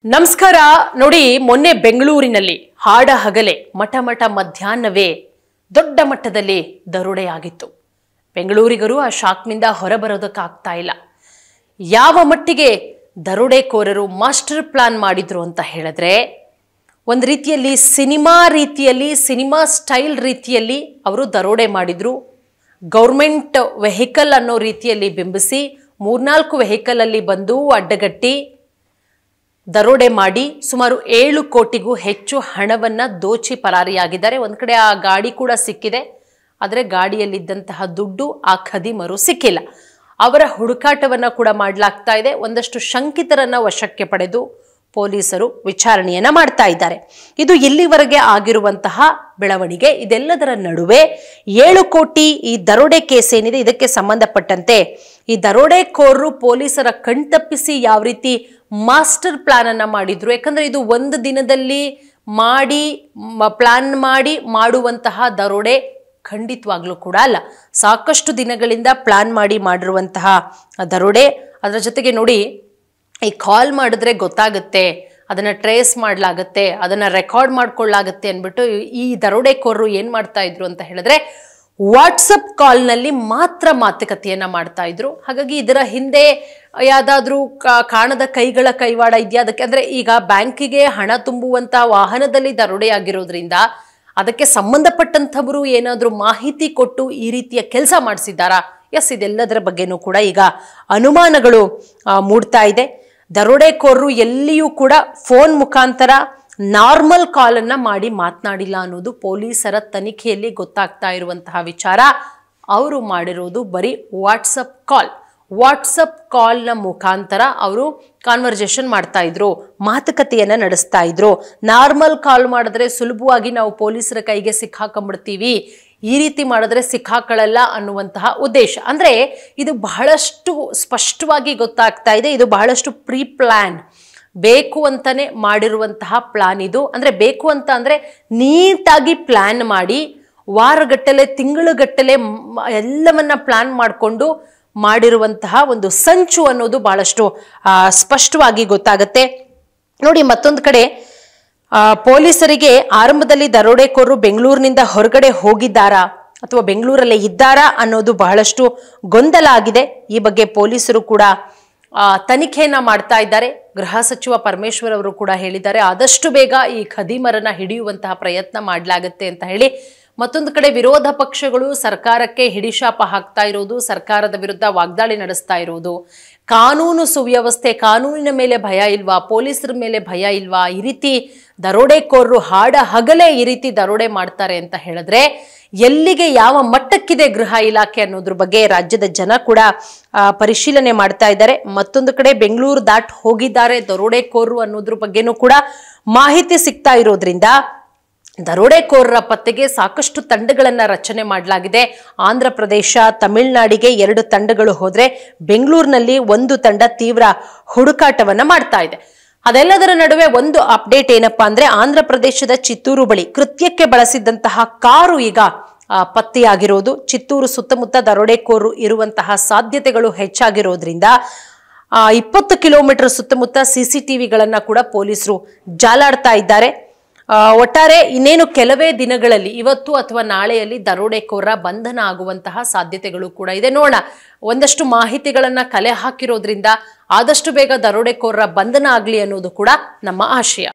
ನಮಸ್ಕಾರ ನೋಡಿ ಮೊನ್ನೆ ಬೆಂಗಳೂರಿನಲ್ಲಿ ಹಾಡ ಹಗಲೇ ಮಠ ಮಧ್ಯಾಹ್ನವೇ ದೊಡ್ಡ ಮಟ್ಟದಲ್ಲಿ ದರೋಡೆಯಾಗಿತ್ತು. ಬೆಂಗಳೂರಿಗರು ಆ ಶಾಕ್ನಿಂದ ಹೊರಬರೋದಕ್ಕಾಗ್ತಾ ಇಲ್ಲ. ಯಾವ ಮಟ್ಟಿಗೆ ದರೋಡೆಕೋರರು ಮಾಸ್ಟರ್ ಪ್ಲಾನ್ ಮಾಡಿದ್ರು ಅಂತ ಹೇಳಿದ್ರೆ ಒಂದು ರೀತಿಯಲ್ಲಿ ಸಿನಿಮಾ ಸ್ಟೈಲ್ ರೀತಿಯಲ್ಲಿ ಅವರು ದರೋಡೆ ಮಾಡಿದ್ರು. ಗೌರ್ಮೆಂಟ್ ವೆಹಿಕಲ್ ಅನ್ನೋ ರೀತಿಯಲ್ಲಿ ಬಿಂಬಿಸಿ 3-4 ವೆಹಿಕಲ್ ಅಲ್ಲಿ ಬಂದು ಅಡ್ಡಗಟ್ಟಿ ದರೋಡೆ ಮಾಡಿ ಸುಮಾರು 7 ಕೋಟಿಗೂ ಹೆಚ್ಚು ಹಣವನ್ನ ದೋಚಿ ಪರಾರಿಯಾಗಿದ್ದಾರೆ. ಒಂದ್ ಕಡೆ ಆ ಗಾಡಿ ಕೂಡ ಸಿಕ್ಕಿದೆ, ಆದರೆ ಗಾಡಿಯಲ್ಲಿದ್ದಂತಹ ದುಡ್ಡು ಆ ಖದೀಮರು ಸಿಕ್ಕಿಲ್ಲ. ಅವರ ಹುಡುಕಾಟವನ್ನ ಕೂಡ ಮಾಡಲಾಗ್ತಾ ಇದೆ. ಒಂದಷ್ಟು ಶಂಕಿತರನ್ನ ವಶಕ್ಕೆ ಪಡೆದು ಪೊಲೀಸರು ವಿಚಾರಣೆಯನ್ನ ಮಾಡ್ತಾ ಇದ್ದಾರೆ. ಇದು ಇಲ್ಲಿವರೆಗೆ ಆಗಿರುವಂತಹ ಬೆಳವಣಿಗೆ. ಇದೆಲ್ಲದರ ನಡುವೆ 7 ಕೋಟಿ ಈ ದರೋಡೆ ಕೇಸ್ ಏನಿದೆ ಇದಕ್ಕೆ ಸಂಬಂಧಪಟ್ಟಂತೆ ಈ ದರೋಡೆಕೋರರು ಪೊಲೀಸರ ಕಣ್ತಪ್ಪಿಸಿ ಯಾವ ರೀತಿ ಮಾಸ್ಟರ್ ಪ್ಲಾನ್ ಅನ್ನ ಮಾಡಿದ್ರು. ಯಾಕಂದ್ರೆ ಇದು ಒಂದು ದಿನದಲ್ಲಿ ಪ್ಲಾನ್ ಮಾಡಿ ಮಾಡುವಂತಹ ದರೋಡೆ ಖಂಡಿತವಾಗ್ಲೂ ಕೂಡ ಅಲ್ಲ. ಸಾಕಷ್ಟು ದಿನಗಳಿಂದ ಪ್ಲಾನ್ ಮಾಡಿರುವಂತಹ ದರೋಡೆ. ಅದರ ಜೊತೆಗೆ ನೋಡಿ, ಈ ಕಾಲ್ ಮಾಡಿದ್ರೆ ಗೊತ್ತಾಗುತ್ತೆ, ಅದನ್ನ ಟ್ರೇಸ್ ಮಾಡಲಾಗುತ್ತೆ, ಅದನ್ನ ರೆಕಾರ್ಡ್ ಮಾಡ್ಕೊಳ್ಳಾಗುತ್ತೆ ಅಂದ್ಬಿಟ್ಟು ಈ ದರೋಡೆಕೋರರು ಏನ್ ಮಾಡ್ತಾ ಇದ್ರು ಅಂತ ಹೇಳಿದ್ರೆ ವಾಟ್ಸಪ್ ಕಾಲ್ನಲ್ಲಿ ಮಾತ್ರ ಮಾತುಕತೆಯನ್ನ ಮಾಡ್ತಾ ಇದ್ರು. ಹಾಗಾಗಿ ಇದರ ಹಿಂದೆ ಯಾವ್ದಾದ್ರೂ ಕಾಣದ ಕೈಗಳ ಕೈವಾಡ ಇದೆಯಾ ಅದಕ್ಕೆ? ಅಂದ್ರೆ ಈಗ ಬ್ಯಾಂಕಿಗೆ ಹಣ ತುಂಬುವಂತ ವಾಹನದಲ್ಲಿ ದರೋಡೆ ಆಗಿರೋದ್ರಿಂದ ಅದಕ್ಕೆ ಸಂಬಂಧಪಟ್ಟಂಥವರು ಏನಾದ್ರೂ ಮಾಹಿತಿ ಕೊಟ್ಟು ಈ ರೀತಿಯ ಕೆಲಸ ಮಾಡಿಸಿದ್ದಾರಾ? ಎಸ್, ಇದೆಲ್ಲದರ ಬಗ್ಗೆನೂ ಕೂಡ ಈಗ ಅನುಮಾನಗಳು ಮೂಡ್ತಾ ಇದೆ. ದರೋಡೆಕೋರರು ಎಲ್ಲಿಯೂ ಕೂಡ ಫೋನ್ ಮುಖಾಂತರ ನಾರ್ಮಲ್ ಕಾಲ್ ಅನ್ನ ಮಾಡಿ ಮಾತನಾಡಿಲ್ಲ ಅನ್ನೋದು ಪೊಲೀಸರ ತನಿಖೆಯಲ್ಲಿ ಗೊತ್ತಾಗ್ತಾ ಇರುವಂತಹ ವಿಚಾರ. ಅವರು ಮಾಡಿರೋದು ಬರೀ ವಾಟ್ಸಪ್ ಕಾಲ್ನ ಮುಖಾಂತರ ಅವರು ಕಾನ್ವರ್ಸೇಷನ್ ಮಾಡ್ತಾ ಇದ್ರು, ಮಾತುಕತೆಯನ್ನ ನಡೆಸ್ತಾ ಇದ್ರು. ನಾರ್ಮಲ್ ಕಾಲ್ ಮಾಡಿದ್ರೆ ಸುಲಭವಾಗಿ ನಾವು ಪೊಲೀಸರ ಕೈಗೆ ಸಿಕ್ಕಾಕೊಂಡ್ಬಿಡ್ತೀವಿ, ಈ ರೀತಿ ಮಾಡಿದ್ರೆ ಸಿಕ್ಕಾಕೊಳ್ಳಲ್ಲ ಅನ್ನುವಂತಹ ಉದ್ದೇಶ. ಅಂದ್ರೆ ಇದು ಬಹಳಷ್ಟು ಸ್ಪಷ್ಟವಾಗಿ ಗೊತ್ತಾಗ್ತಾ ಇದೆ. ಇದು ಬಹಳಷ್ಟು ಪ್ರೀ ಪ್ಲಾನ್, ಬೇಕು ಅಂತಾನೆ ಮಾಡಿರುವಂತಹ ಪ್ಲಾನ್ ಇದು. ಅಂದ್ರೆ ಬೇಕು ಅಂತ ಅಂದ್ರೆ ನೀಟಾಗಿ ಪ್ಲಾನ್ ಮಾಡಿ ವಾರಗಟ್ಟಲೆ ತಿಂಗಳುಗಟ್ಟಲೆ ಎಲ್ಲವನ್ನ ಪ್ಲಾನ್ ಮಾಡಿಕೊಂಡು ಮಾಡಿರುವಂತಹ ಒಂದು ಸಂಚು ಅನ್ನೋದು ಬಹಳಷ್ಟು ಸ್ಪಷ್ಟವಾಗಿ ಗೊತ್ತಾಗುತ್ತೆ. ನೋಡಿ, ಮತ್ತೊಂದು ಕಡೆ ಪೊಲೀಸರಿಗೆ ಆರಂಭದಲ್ಲಿ ದರೋಡೆಕೋರರು ಬೆಂಗಳೂರಿನಿಂದ ಹೊರಗಡೆ ಹೋಗಿದ್ದಾರಾ ಅಥವಾ ಬೆಂಗಳೂರಲ್ಲೇ ಇದ್ದಾರಾ ಅನ್ನೋದು ಬಹಳಷ್ಟು ಗೊಂದಲ ಆಗಿದೆ. ಈ ಬಗ್ಗೆ ಪೊಲೀಸರು ಕೂಡ ತನಿಖೆಯನ್ನ ಮಾಡ್ತಾ ಇದ್ದಾರೆ. ಗೃಹ ಸಚಿವ ಪರಮೇಶ್ವರ್ ಅವರು ಕೂಡ ಹೇಳಿದ್ದಾರೆ, ಆದಷ್ಟು ಬೇಗ ಈ ಖದೀಮರನ್ನ ಹಿಡಿಯುವಂತಹ ಪ್ರಯತ್ನ ಮಾಡಲಾಗುತ್ತೆ ಅಂತ ಹೇಳಿ. ಮತ್ತೊಂದು ಕಡೆ ವಿರೋಧ ಪಕ್ಷಗಳು ಸರ್ಕಾರಕ್ಕೆ ಹಿಡಿಶಾಪ ಹಾಕ್ತಾ ಇರೋದು, ಸರ್ಕಾರದ ವಿರುದ್ಧ ವಾಗ್ದಾಳಿ ನಡೆಸ್ತಾ ಇರೋದು, ಕಾನೂನು ಸುವ್ಯವಸ್ಥೆ, ಕಾನೂನಿನ ಮೇಲೆ ಭಯ ಇಲ್ವಾ, ಪೊಲೀಸರ ಮೇಲೆ ಭಯ ಇಲ್ವಾ, ಈ ರೀತಿ ದರೋಡೆಕೋರರು ಹಾಡ ಹಗಲೇ ಈ ರೀತಿ ದರೋಡೆ ಮಾಡ್ತಾರೆ ಅಂತ ಹೇಳಿದ್ರೆ ಎಲ್ಲಿಗೆ ಯಾವ ಮಟ್ಟಕ್ಕಿದೆ ಗೃಹ ಇಲಾಖೆ ಅನ್ನೋದ್ರ ಬಗ್ಗೆ ರಾಜ್ಯದ ಜನ ಕೂಡ ಪರಿಶೀಲನೆ ಮಾಡ್ತಾ ಇದ್ದಾರೆ. ಮತ್ತೊಂದು ಕಡೆ ಬೆಂಗಳೂರು ದಾಟ್ ಹೋಗಿದ್ದಾರೆ ದರೋಡೆಕೋರರು ಅನ್ನೋದ್ರ ಬಗ್ಗೆನೂ ಕೂಡ ಮಾಹಿತಿ ಸಿಗ್ತಾ ಇರೋದ್ರಿಂದ ದರೋಡೆಕೋರರ ಪತ್ತೆಗೆ ಸಾಕಷ್ಟು ತಂಡಗಳನ್ನ ರಚನೆ ಮಾಡಲಾಗಿದೆ. ಆಂಧ್ರ ಪ್ರದೇಶ, ತಮಿಳುನಾಡಿಗೆ 2 ತಂಡಗಳು ಹೋದ್ರೆ ಬೆಂಗಳೂರಿನಲ್ಲಿ 1 ತಂಡ ತೀವ್ರ ಹುಡುಕಾಟವನ್ನ ಮಾಡ್ತಾ ಇದೆ. ಅದೆಲ್ಲದರ ನಡುವೆ ಒಂದು ಅಪ್ಡೇಟ್ ಏನಪ್ಪಾ ಅಂದ್ರೆ ಆಂಧ್ರ ಪ್ರದೇಶದ ಚಿತ್ತೂರು ಬಳಿ ಕೃತ್ಯಕ್ಕೆ ಬಳಸಿದ್ದಂತಹ ಕಾರು ಈಗ ಪತ್ತೆಯಾಗಿರೋದು. ಚಿತ್ತೂರು ಸುತ್ತಮುತ್ತ ದರೋಡೆಕೋರರು ಇರುವಂತಹ ಸಾಧ್ಯತೆಗಳು ಹೆಚ್ಚಾಗಿರೋದ್ರಿಂದ 20 ಕಿಲೋಮೀಟರ್ ಸುತ್ತಮುತ್ತ CCTVಗಳನ್ನ ಕೂಡ ಪೊಲೀಸರು ಜಾಲಾಡ್ತಾ ಇದ್ದಾರೆ. ಒಟ್ಟಾರೆ ಇನ್ನೇನು ಕೆಲವೇ ದಿನಗಳಲ್ಲಿ, ಇವತ್ತು ಅಥವಾ ನಾಳೆಯಲ್ಲಿ ದರೋಡೆಕೋರರ ಬಂಧನ ಆಗುವಂತಹ ಸಾಧ್ಯತೆಗಳು ಕೂಡ ಇದೆ. ನೋಡೋಣ, ಒಂದಷ್ಟು ಮಾಹಿತಿಗಳನ್ನ ಕಲೆ ಹಾಕಿರೋದ್ರಿಂದ ಆದಷ್ಟು ಬೇಗ ದರೋಡೆಕೋರರ ಬಂಧನ ಆಗ್ಲಿ ಅನ್ನೋದು ಕೂಡ ನಮ್ಮ ಆಶಯ.